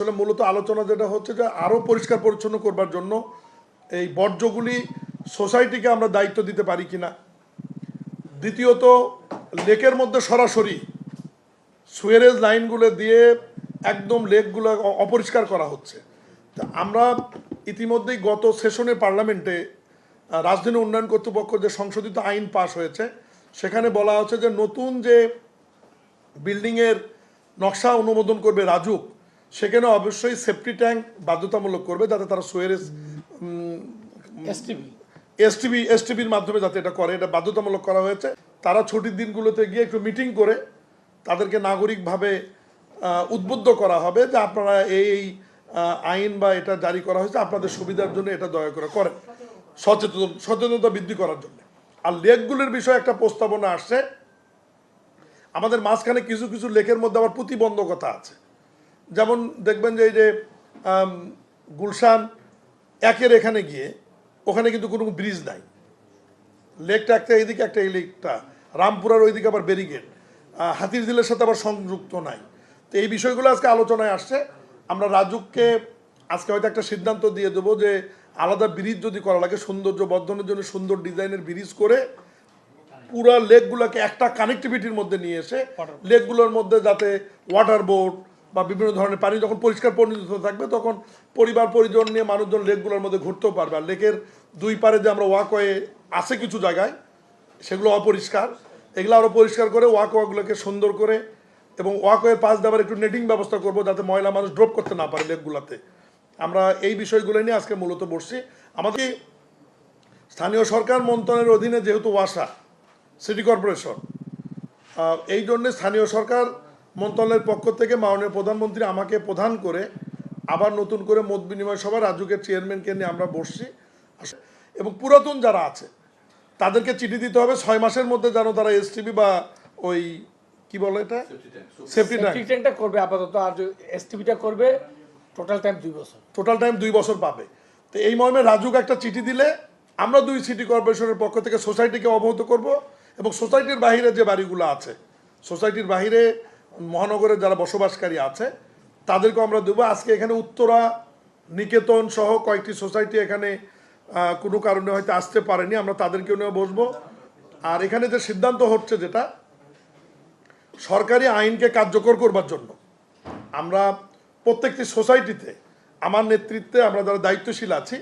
আসলে মূলত আলোচনা যেটা হচ্ছে যে আরও পরিষ্কার পরিচ্ছন্ন করবার জন্য এই বর্জ্যগুলি সোসাইটিকে আমরা দায়িত্ব দিতে পারি কিনা। দ্বিতীয়ত, লেকের মধ্যে সরাসরি সুয়েরেজ লাইনগুলো দিয়ে একদম লেকগুলো অপরিষ্কার করা হচ্ছে। তা আমরা ইতিমধ্যেই গত সেশনে পার্লামেন্টে রাজধানী উন্নয়ন কর্তৃপক্ষ যে সংশোধিত আইন পাশ হয়েছে সেখানে বলা হচ্ছে যে নতুন যে বিল্ডিংয়ের নকশা অনুমোদন করবে রাজুক, সেখানে অবশ্যই সেফটি ট্যাঙ্ক বাধ্যতামূলক করবে যাতে তারা সুয়েরেজ এসটিবির মাধ্যমে যাতে এটা করে, এটা বাধ্যতামূলক করা হয়েছে। তারা ছুটির দিনগুলোতে গিয়ে একটু মিটিং করে তাদেরকে নাগরিকভাবে উদ্বুদ্ধ করা হবে যে আপনারা এই আইন বা এটা জারি করা হয়েছে আপনাদের সুবিধার জন্য এটা দয়া করে করেন, সচেতনতা বৃদ্ধি করার জন্য। আর লেকগুলির বিষয়ে একটা প্রস্তাবনা আসছে। আমাদের মাঝখানে কিছু কিছু লেকের মধ্যে আবার প্রতিবন্ধকতা আছে। যেমন দেখবেন যে এই যে গুলশান একের এখানে গিয়ে ওখানে কিন্তু কোনো ব্রিজ নাই, লেকটা একটা এইদিকে একটা এই লেকটা, রামপুরার ওইদিকে আবার ব্যারিকেড, হাতিরঝিলের সাথে আবার সংযুক্ত নাই। তো এই বিষয়গুলো আজকে আলোচনায় আসছে। আমরা রাজুককে আজকে হয়তো একটা সিদ্ধান্ত দিয়ে দেবো যে আলাদা ব্রিজ যদি করা লাগে, সৌন্দর্য বর্ধনের জন্য সুন্দর ডিজাইনের ব্রিজ করে পুরো লেকগুলোকে একটা কানেক্টিভিটির মধ্যে নিয়ে এসে লেকগুলোর মধ্যে যাতে ওয়াটার বোট বা বিভিন্ন ধরনের পানি যখন পরিষ্কার পরিণত থাকবে তখন পরিবার পরিজন নিয়ে মানুষজন লেকগুলোর মধ্যে ঘুরতেও পারবে। আর লেকের দুই পারে যে আমরা ওয়াকওয়ে আছে কিছু জায়গায় সেগুলো অপরিষ্কার, এগুলো আরও পরিষ্কার করে ওয়াকওয়েগুলোকে সুন্দর করে এবং ওয়াকওয়ের পাশ দেওয়ার একটু নেটিং ব্যবস্থা করবো যাতে ময়লা মানুষ ড্রপ করতে না পারে লেকগুলোতে। আমরা এই বিষয়গুলো নিয়ে আজকে মূলত বসছি। আমাদের স্থানীয় সরকার মন্ত্রণালয়ের অধীনে যেহেতু ওয়াসা সিটি কর্পোরেশন, এই জন্যে স্থানীয় সরকার মন্ত্রণালয়ের পক্ষ থেকে মাননীয় প্রধানমন্ত্রী আমাকে প্রধান করে আবার নতুন করে মত বিনিময় সভা রাজুকের চেয়ারম্যানকে নিয়ে আমরা বসছি। এবং পুরাতন যারা আছে তাদেরকে চিঠি দিতে হবে 6 মাসের মধ্যে যেন তারা এসটিবি বা ওই কি বলে এটা সেফটি ট্যাঙ্কটা করবে আপাতত, আর এসটিবিটা করবে টোটাল টাইম 2 বছর পাবে। তো এই মর্মে রাজুক একটা চিঠি দিলে আমরা 2 সিটি কর্পোরেশনের পক্ষ থেকে সোসাইটিকে অবহিত করব এবং সোসাইটির বাহিরে যে বাড়িগুলো আছে, সোসাইটির বাহিরে মহানগরের যারা বসবাসকারী আছে তাদেরকে আমরা দেবো। আজকে এখানে উত্তরা নিকেতন সহ কয়েকটি সোসাইটি এখানে কোনো কারণে হয়তো আসতে পারেনি, আমরা তাদেরকেও নিয়ে বসবো। আর এখানে যে সিদ্ধান্ত হচ্ছে যেটা সরকারি আইনকে কার্যকর করবার জন্য আমরা প্রত্যেকটি সোসাইটিতে আমার নেতৃত্বে আমরা যারা দায়িত্বশীল আছি